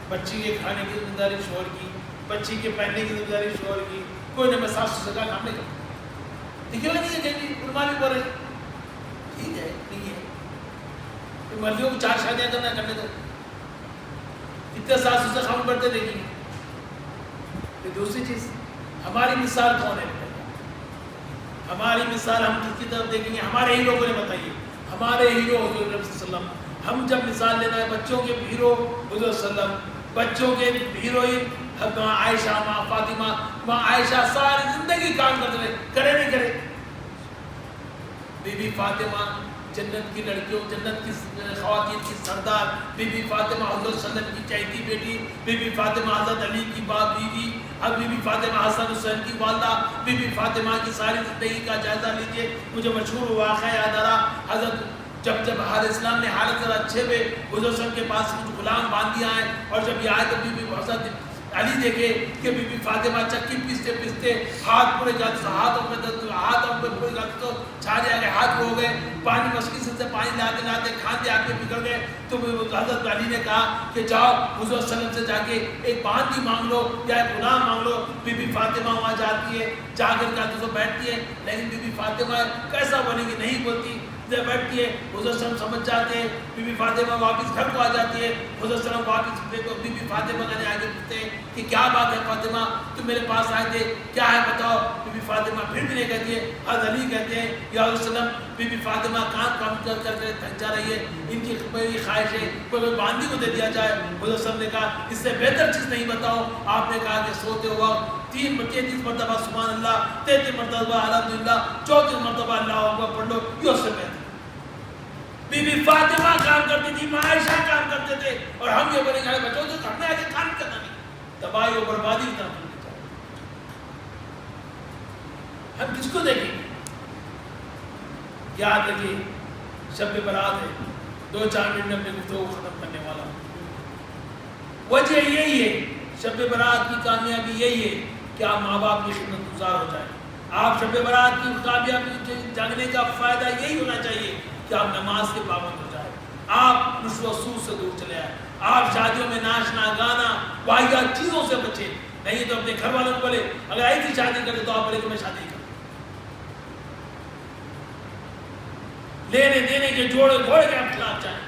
بچی کے کھانے کی ذمہ داری شوہر کی, بچی کے پہننے کی ذمہ داری شوہر کی, کوئی نہ میں صاف ستھرا کام نہیں کرتا. دیکھیے نہیں ہے کہیں علماء بھی بول رہے ٹھیک ہے نہیں ہے مرضیوں کو 4 شادیاں کرنے دو اتنے صاف ستھرا کام کرتے دیکھیں گے. دوسری چیز ہماری مثال کون ہے؟ ہماری مثال ہم کس کی طرف دیکھیں گے؟ ہمارے ہیرو کو نے بتائیے. ہمارے ہیرو حضور صلی اللہ علیہ وسلم. ہم جب مثال لینا ہے بچوں کے ہیرو حضور صلی اللہ علیہ وسلم, بچوں کے ہیروئن ماں عائشہ, ماں فاطمہ, ماں عائشہ ساری زندگی کام کرتے رہے, کرے نہیں کرے. بی بی فاطمہ جنت کی لڑکیوں, جنت کی خواتین کی سردار, بی بی فاطمہ حضرت صلی اللہ علیہ وسلم کی چہیتی بیٹی, بی بی فاطمہ حضرت علی کی باپ بیوی, اب بی بی فاطمہ حسن حسین کی والدہ, بی بی فاطمہ کی ساری زندگی کا جائزہ لیجئے. مجھے مشہور واقعہ یاد آ رہا, حضرت جب حال اسلام نے حالت ذرا اچھے پہ حضور صلی اللہ علیہ وسلم کے پاس کچھ غلام باندھ دیا ہے, اور جب یہ آئے تو بی بی حضرت علی دیکھے کہ بی بی فاطمہ چکی پیستے پیستے ہاتھ پورے جاتے, ہاتھوں پہ پورے جاتے تو چھا جائے گئے, ہاتھ ہو گئے, پانی مشکل سے پانی لاتے لاتے کھاتے آ کے بگڑ گئے. تو حضرت علی نے کہا کہ جاؤ حضور صلی اللہ علیہ وسلم سے جا کے ایک باندھی مانگ لو یا ایک غلام مانگ لو. بی بی فاطمہ وہاں جاتی ہے, جا کر کے تو بیٹھتی ہے, لیکن بی بی فاطمہ کیسا بنے گی, نہیں بولتی, بیٹھتی ہے. حضور صلی اللہ علیہ وسلم سمجھ جاتے ہیں, بی بی فاطمہ واپس گھر کو آ جاتی ہے. حضور صلی اللہ علیہ وسلم واپس بی بی فاطمہ کا آگے پوچھتے ہیں کہ کیا بات ہے فاطمہ, تم میرے پاس آئے تھے, کیا ہے بتاؤ. بی بی فاطمہ پھر بھی نہیں کہتی ہے. حضرت علی کہتے ہیں یا حضرت صلی اللہ علیہ وسلم بی بی فاطمہ کام کر کے تھک جا رہی ہے, ان کی میری خواہش ہے کوئی باندھی کو دے دیا جائے. حضور صلی اللہ علیہ وسلم نے کہا اس سے بہتر چیز نہیں بتاؤ. آپ نے کہا کہ سوتے ہوا 33 مرتبہ سبحان اللہ, 33 مرتبہ الحمدللہ, 34 مرتبہ اللہ اکبر پڑھ لو, یہ اس سے بہتر. بی بی فاطمہ کام کرتی تھی, ماں عائشہ کام کرتے تھے, اور ہم یہ بولے گا بچوں تو ہم نے آگے کام کرنا نہیں, تباہی و بربادی کا کام کرنا چاہیے. ہم کس کو دیکھیں گے؟ یاد رکھیے شب برات ہے, 2-4 منٹ میں اپنے گفتگو کو ختم کرنے والا ہوں. وجہ یہی ہے, شب برات کی کامیابی یہی ہے کہ آپ ماں باپ کی خدمت گزار ہو جائیں. آپ شب برات کی کامیابی جاگنے کا فائدہ یہی ہونا چاہیے کہ آپ نماز کے پابند ہو جائیں, آپ نشو و سود سے دور چلے آئیں, آپ شادیوں میں ناچنا گانا واحدات چیزوں سے بچیں. نہیں تو اپنے گھر والوں کو بولے اگر ایسی شادی کرے تو آپ بولے کہ میں شادی کروں. لینے دینے کے جوڑے گھوڑے کے آپ خلاف جائیں.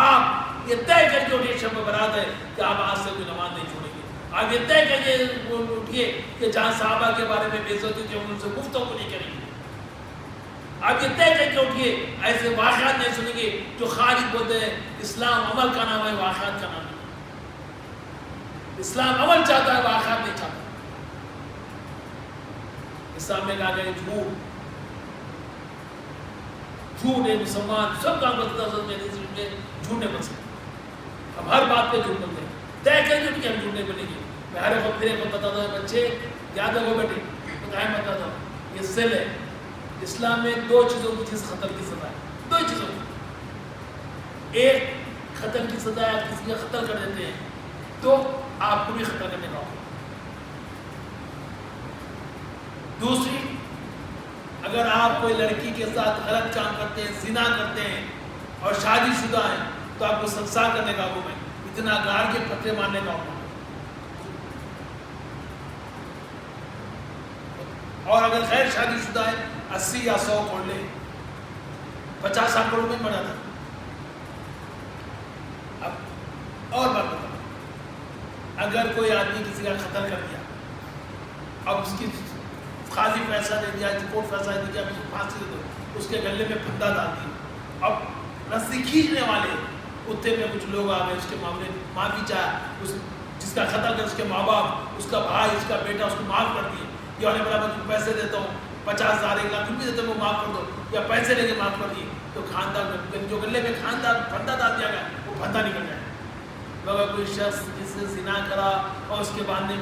آپ یہ طے کر کے اٹھیے شب برات ہے کہ آپ آج سے کوئی نماز نہیں چھوڑیں گے. آپ یہ طے کر کے اٹھیے کہ جہاں صحابہ کے بارے میں بے عزتی تھی ان سے گفتگو نہیں کریں گے. آپ یہ طے کر کے اٹھیے ایسے واقعات نہیں سنیں گے جو خارج بولتے ہیں اسلام عمل کا نام ہے, واقعات کا نام ہے. اسلام عمل چاہتا ہے, واقعات نہیں چاہتا. اسلام میں کہا گیا جھوٹ ہے, مسلمان سب کام کرتے ہیں جھوٹے بن سکتے. ہم ہر بات پہ جھوٹ بنتے ہیں, طے کر کے کہ ہم جھوٹ نہیں بنیں گے. میں ہر وقت پھر بتاتا ہوں بچے یاد رکھو بیٹے, بتائیں بتاتا ہوں یہ سل ہے. اسلام میں 2 چیزوں کی چیز قتل کی سزا ہے, 2 چیزوں کی. ایک قتل کی سزا ہے, کسی کا قتل کر دیتے ہیں تو آپ کو بھی قتل کرنے کا ہوگا. دوسری, اگر آپ کوئی لڑکی کے ساتھ غلط کام کرتے ہیں, زنا کرتے ہیں اور شادی شدہ ہیں تو آپ کو سنسار کرنے کا حکم ہے, اتنا گار کے پتھرے مارنے کا حکم ہے. اور اگر غیر شادی شدہ ہے 80 یا 100 کروڑ لے, 50 کروڑ میں بڑھا تھا. اب اور بات بتا, اگر کوئی آدمی کسی کا قتل کر دیا, اب اس کی قاضی فیصلہ دے دیا, کورٹ فیصلہ دے دیا, اس کو پھانسی دے دو, اس کے گلے میں پھندا ڈال دی. اب رسی کھینچنے والے اتنے میں کچھ لوگ آ گئے, اس کے معاملے معافی چاہا, اس جس کا قتل کر اس کے ماں باپ, اس کا بھائی, اس کا بیٹا, اس کو معاف کر دیے. یا انہیں بولا میں تم پیسے دیتا ہوں 50,000 1 لاکھ بھی دیتا ہوں, وہ معاف کر دو, یا پیسے لے کے معاف کر دیے. تو خاندان جو گلے میں خاندان پھندا ڈال دیا گیا وہ پھندا نکل جائے. مگر کوئی شخص جس سے زنا کرا اور اس کے بعد نے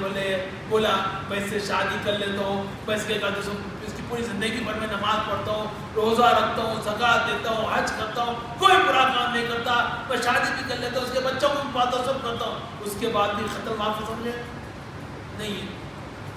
بولا میں اس سے شادی کر لیتا ہوں, میں اس کے اس کی پوری زندگی بھر میں نماز پڑھتا ہوں, روزہ رکھتا ہوں, زکوٰۃ دیتا ہوں, حج کرتا ہوں, کوئی برا کام نہیں کرتا, میں شادی بھی کر لیتا ہوں, اس کے بچوں کو بھی پالتا ہوں, سب کرتا ہوں, اس کے بعد بھی قتل معاف سمجھے نہیں ہے.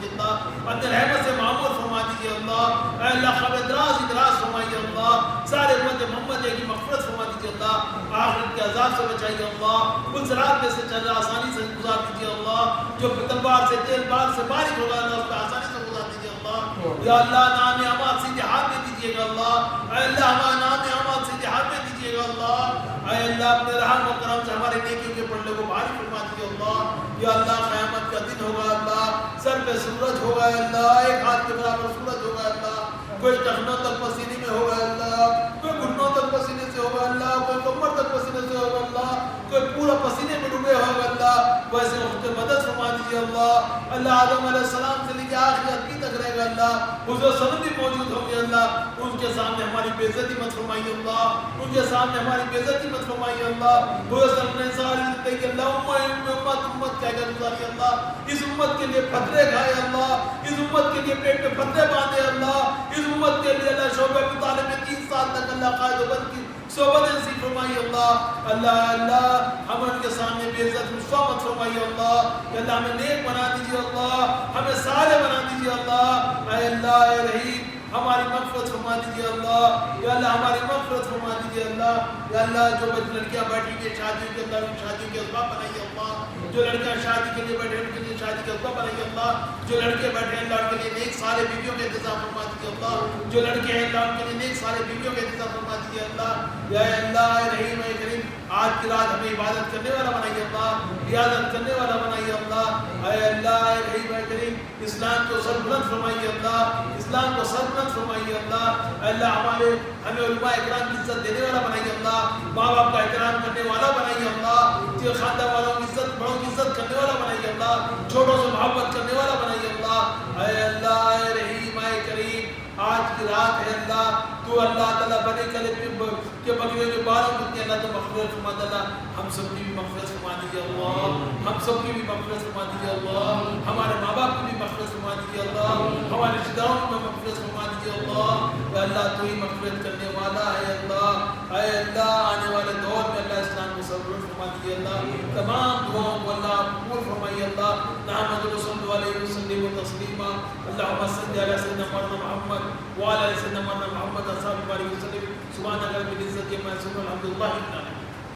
دیجیے اللہ، اپنے رحمت سے معمور فرما دیجیے اللہ، اے اللہ خبر دراز فرمائیے اللہ، سارے امت محمد کی مغفرت فرما دیجیے اللہ، آخرت کے عذاب سے بچائیے اللہ، ان صراط میں سے چل آسانی سے گزار دیجیے اللہ، جو تلوار سے تیل بار سے بارش ہوگا اللہ اس پہ آسانی سے گزار دیجیے اللہ، یا اللہ نام اعمال سیدھے ہاتھ میں دیجیے گا اللہ، اے اللہ ہمارا نام اعمال سیدھے ہاتھ میں دیجیے گا اللہ، اے اللہ اپنے رحم و کرم سے ہمارے نیکیوں کے پڑھنے کو بھاری فرما دیجیے اللہ، یا اللہ قیامت کا دن ہوگا اللہ، سر پہ سورج ہوگا اللہ، ایک ہاتھ کے برابر سورج ہوگا اللہ، کوئی ٹخنوں تک پسینے میں ہوگا اللہ، کوئی گھٹنوں تک پسینے سے ہوگا اللہ، کوئی کمر تک پسینے سے ہوگا اللہ، کوئی پورا پسینے میں ڈوبے ہوگا اللہ، ویسے وقت مدد فرما دیجیے اللہ، اللہ آدم علیہ السلام سے لے کے آخری آدمی تک رہے گا اللہ، حضور صلی اللہ علیہ وسلم بھی موجود ہوں گے اللہ، ان کے سامنے ہماری بے عزتی مت فرمائیے اللہ، ان کے سامنے ہماری بے عزتی مت فرمائیے اللہ، حضور صلی اللہ علیہ وسلم نے ساری زندگی اللہ امت کہہ کر گزاری اللہ، اس امت کے لیے پتھرے کھائے اللہ، اس امت کے لیے پیٹ میں پتھرے باندھے اللہ، اس امت کے لیے اللہ شعبہ ابی طالب میں 3 سال تک اللہ قائد و بند کی صحبت نصیب فرمائی اللہ، اللہ ہم ان کے سامنے بے عزت رسوا مت فرمائیے اللہ، اللہ ہمیں نیک بنا دیجیے اللہ، ہمیں صالح بنا دیجیے اللہ، اے اللہ اے رحیم ہماری مغفرت فرما دیجیے اللہ، یا اللہ ہماری مغفرت فرما دیجیے اللہ، یا اللہ جو لڑکیاں بیٹھی ہیں شادیوں کے اللہ شادیوں کے اسباب بنائیے اللہ، جو لڑکیاں شادی کے لیے بیٹھے ان کے لیے شادی کے اسباب بنائیے اللہ، جو لڑکے بیٹھے ہیں اللہ ان کے لیے نیک سارے بیویوں کے انتظام فرما دیجیے اللہ، جو لڑکے ہیں اللہ ان کے لیے نیک سارے بیویوں کے انتظام فرما دیجیے اللہ، یا اللہ اے رحیم اے کریم آج کی رات ہمیں عبادت کرنے والا بنائیے اللہ، ریاضت کرنے والا بنائیے اللہ، اے اللہ اے رحیم اے کریم اسلام کو سربلند فرمائیے اللہ، اسلام کو سربلند فرمائیے اللہ، اے اللہ ہمیں علماء اکرام کی عزت دینے والا بنائیے اللہ، ماں باپ کا احترام کرنے والا بنائیے اللہ، خاندان والوں کی عزت بڑوں کی عزت کرنے والا بنائیے اللہ، چھوٹوں سے محبت کرنے والا بنائیے اللہ، اے اللہ اے رحیم اے کریم آج کی رات ہے اللہ تو اللہ تعالیٰ بنے کلے کے بکریوں کے باروں میں اللہ تو مغفرت فرما دے اللہ، ہم سب کی بھی مغفرت فرما دیجیے اللہ، ہم سب کی بھی مغفرت فرما دیجیے اللہ، ہمارے ماں باپ کی بھی مغفرت فرما دیجیے اللہ، ہمارے رشتہ داروں کی مغفرت فرما دیجیے اللہ، اے اللہ تو ہی مغفرت کرنے والا ہے اللہ، اے اللہ آنے والے دور میں اللہ اسلام کو سربلند فرما دیجیے اللہ، تمام دعاؤں کو اللہ قبول فرمائیے اللہ، نحمد رسول علیہ وسلم و تسلیما، اللہم صلی علی سیدنا محمد وعلى سيدنا محمد صلى الله عليه وسلم سبحان الله بالعزة ما يصفون الحمد لله